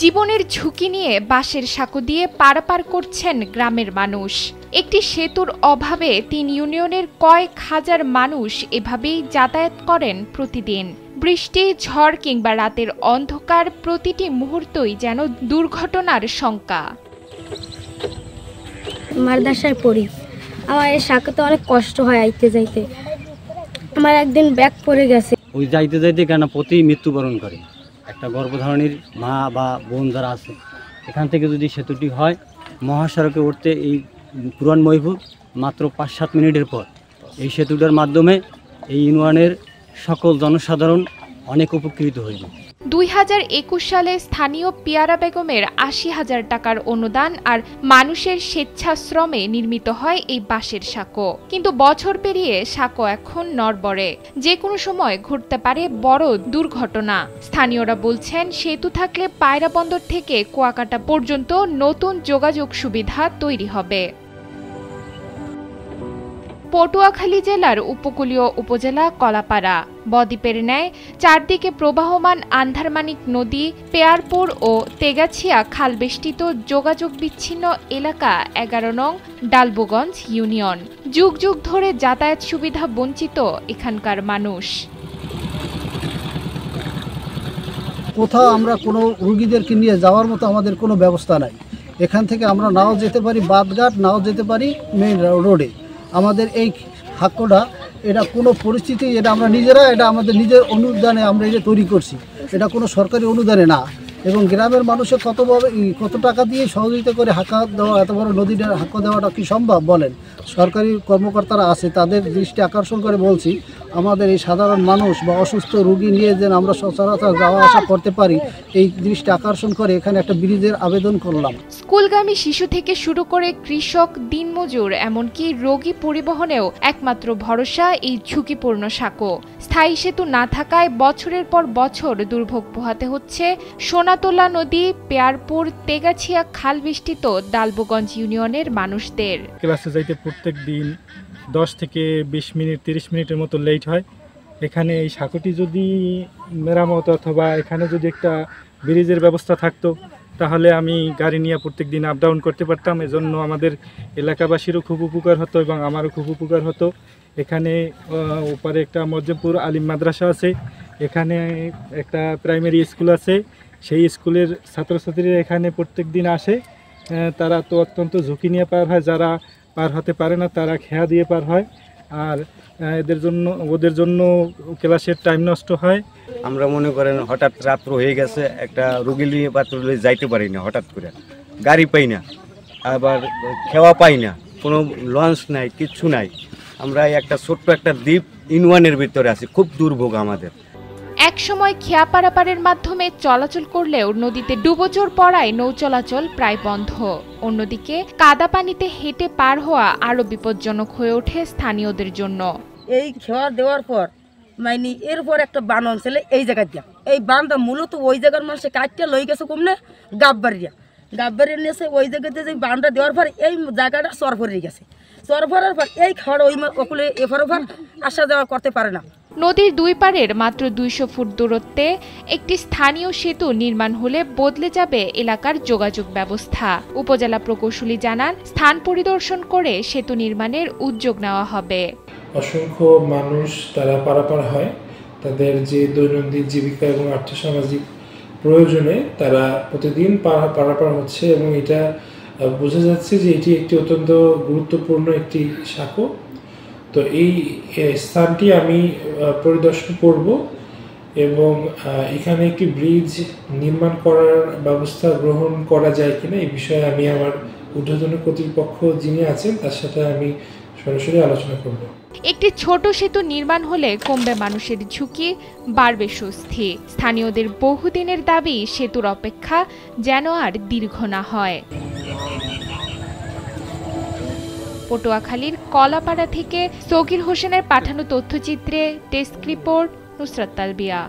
জীবনের ঝুঁকি নিয়ে বাঁশের সাঁকো দিয়ে পারাপার করছেন গ্রামের মানুষ। একটি সেতুর অভাবে ৩ ইউনিয়নের কয়েক হাজার মানুষ এভাবেই যাতায়াত করেন প্রতিদিন। বৃষ্টি, ঝড় কিংবা রাতের অন্ধকার, প্রতিটি মুহূর্তই যেন দুর্ঘটনার শঙ্কা। মাদ্রাসায় পড়ি, আমার এই সাঁকোতে অনেক কষ্ট হয় আইতে যাইতে। আমার একদিন ব্যাগ পড়ে গেছে, ওই যাইতে যাইতে কেন প্রতি মৃত্যুবরণ করে একটা গর্ভধারণীর মা বা বোন যারা আছে। এখান থেকে যদি সেতুটি হয়, মহাসড়কে উঠতে এই পুরান মহিপুর মাত্র ৫-৭ মিনিটের পর এই সেতুটার মাধ্যমে এই ইউনিয়নের সকল জনসাধারণ অনেক উপকৃত হইবে। ২০২১ সালে স্থানীয় পিয়ারা বেগমের ৮০,০০০ টাকার অনুদান আর মানুষের স্বেচ্ছাশ্রমে নির্মিত হয় এই বাঁশের সাঁকো। কিন্তু বছর পেরিয়ে সাঁকো এখন নড়বড়ে, যে কোনো সময় ঘটতে পারে বড় দুর্ঘটনা। স্থানীয়রা বলছেন, সেতু থাকলে পায়রা বন্দর থেকে কুয়াকাটা পর্যন্ত নতুন যোগাযোগ সুবিধা তৈরি হবে। পটুয়াখালী জেলার উপকূলীয় উপজেলা কলাপাড়া বদ্বীপের ন্যায় চারদিকে প্রবাহমান আন্ধারমানিক নদী, পেয়ারপুর ও তেগাছিয়া খাল বেষ্টিত যোগাযোগ বিচ্ছিন্ন এলাকা ১১ নং ডালবগঞ্জ ইউনিয়ন। যুগ যুগ ধরে যাতায়াত সুবিধা বঞ্চিত এখানকার মানুষ। কোথাও আমরা কোনো রুগীদেরকে নিয়ে যাওয়ার মতো আমাদের কোনো ব্যবস্থা নাই। এখান থেকে আমরা নাও যেতে পারি বাদঘাট, নাও যেতে পারি মেইন রোডে। আমাদের এই হাক্কটা এটা কোনো পরিস্থিতি, এটা আমরা নিজেরা, এটা আমাদের নিজের অনুদানে আমরা এটা তৈরি করছি, এটা কোনো সরকারি অনুদানে না। এবং গ্রামের মানুষের কত টাকা দিয়ে সহযোগিতা করে হাঁকা দেওয়া, এত বড় নদীটা হাঁকা দেওয়াটা কি সম্ভব বলেন? সরকারি কর্মকর্তারা আছে, তাদের দৃষ্টি আকর্ষণ করে বলছি, আমাদের এই সাধারণ মানুষ বা অসুস্থ রোগী নিয়ে যেন আমরা সচরাচর যাওয়া আসা করতে পারি, এই দৃষ্টি আকর্ষণ করে এখানে একটা ব্রিজের আবেদন করলাম। স্কুলগামী শিশু থেকে শুরু করে কৃষক, দিনমজুর, এমনকি রোগী পরিবহনেও একমাত্র ভরসা এই ঝুঁকিপূর্ণ সাঁকো। স্থায়ী সেতু না থাকায় বছরের পর বছর দুর্ভোগ পোহাতে হচ্ছে সোনাতলা নদী, পেয়ারপুর, তেগাছিয়া খাল বেষ্টিত ডালবগঞ্জ ইউনিয়নের মানুষদের। ক্লাসে যাইতে প্রত্যেক দিন 10 থেকে 20 মিনিট 30 মিনিটের মতো লেট হয়। এখানে এই সাঁকোটি যদি মেরামত অথবা এখানে যদি একটা ব্রিজের ব্যবস্থা থাকতো, তাহলে আমি গাড়ি নিয়ে প্রত্যেক দিন আপ ডাউন করতে পারতাম। এজন্য আমাদের এলাকাবাসীরও খুব উপকার হতো এবং আমারও খুব উপকার হতো। এখানে ওপারে একটা মজ্জমপুর আলিম মাদ্রাসা আছে, এখানে একটা প্রাইমারি স্কুল আছে। সেই স্কুলের ছাত্রছাত্রীরা এখানে প্রত্যেক দিন আসে। তারা তো অত্যন্ত ঝুঁকি নিয়ে পার হয়, যারা পার হতে পারে না তারা খেয়া দিয়ে পার হয়, আর ওদের জন্য ক্লাসের টাইম নষ্ট হয়। আমরা মনে করেন হঠাৎ রাত্র হয়ে গেছে, একটা রুগী নিয়ে পাত্র যাইতে পারি না, হঠাৎ করে গাড়ি পাই না, আবার খেওয়া পাই না, কোনো লঞ্চ নাই, কিচ্ছু নাই। আমরা একটা ছোট্ট একটা দ্বীপ ইউনিয়নের ভিতরে আছি, খুব দুর্ভোগ আমাদের। এক সময় খেয়া পারাপারের মাধ্যমে চলাচল করলেও নদীতে ডুবোচর পড়ায় নৌ চলাচল প্রায় বন্ধ। অন্যদিকে কাদা পানিতে হেঁটে পার হওয়া আরো বিপজ্জনক হয়ে ওঠে স্থানীয়দের জন্য। এই খেয়া দেওয়ার পর এরপর একটা বান অঞ্চলে এই জায়গা দিয়া, এই বানটা মূলত ওই জায়গার মানুষে কাটতে লই গেছে কমনে গাববাড়িয়া নিয়েছে। ওই জায়গাতে যে বানটা দেওয়ার পর এই জায়গাটা চর ভরে গেছে। চর ভরার পর এই খাওয়ার ওই ওকুলে এফার ওফার আসা যাওয়া করতে পারে না। নদীর দুই পাড়ের মাত্র ২০০ ফুট দূরত্বে একটি স্থানীয় সেতু নির্মাণ হলে বদলে যাবে এলাকার যোগাযোগ ব্যবস্থা। উপজেলা প্রকৌশলী জানান, স্থান পরিদর্শন করে সেতু নির্মাণের উদ্যোগ নেওয়া হবে। অসংখ্য মানুষ তারা পারাপার হয়, তাদের যে দৈনন্দিন জীবিকা এবং আর্থসামাজিক প্রয়োজনে তারা প্রতিদিন পারাপার হচ্ছে এবং এটা বোঝা যাচ্ছে যে এটি একটি অত্যন্ত গুরুত্বপূর্ণ একটি সাঁকো। তো এই স্থানটি আমি পরিদর্শন করব এবং এখানে একটি ব্রিজ নির্মাণ করার ব্যবস্থা গ্রহণ করা যায় কিনা এই বিষয়ে আমি আমার ঊর্ধ্বতন কর্তৃপক্ষ যিনি আছেন তার সাথে আমি সরাসরি আলোচনা করব। একটি ছোট সেতু নির্মাণ হলে কমবে মানুষের ঝুঁকি, বাড়বে স্বস্তি। স্থানীয়দের বহুদিনের দাবি সেতুর অপেক্ষা যেন আর দীর্ঘ না হয়। পটুয়াখালীর কলাপাড়া থেকে সগির হোসেনের পাঠানো তথ্যচিত্রে ডেস্ক রিপোর্ট, নুসরাত তালবিয়া।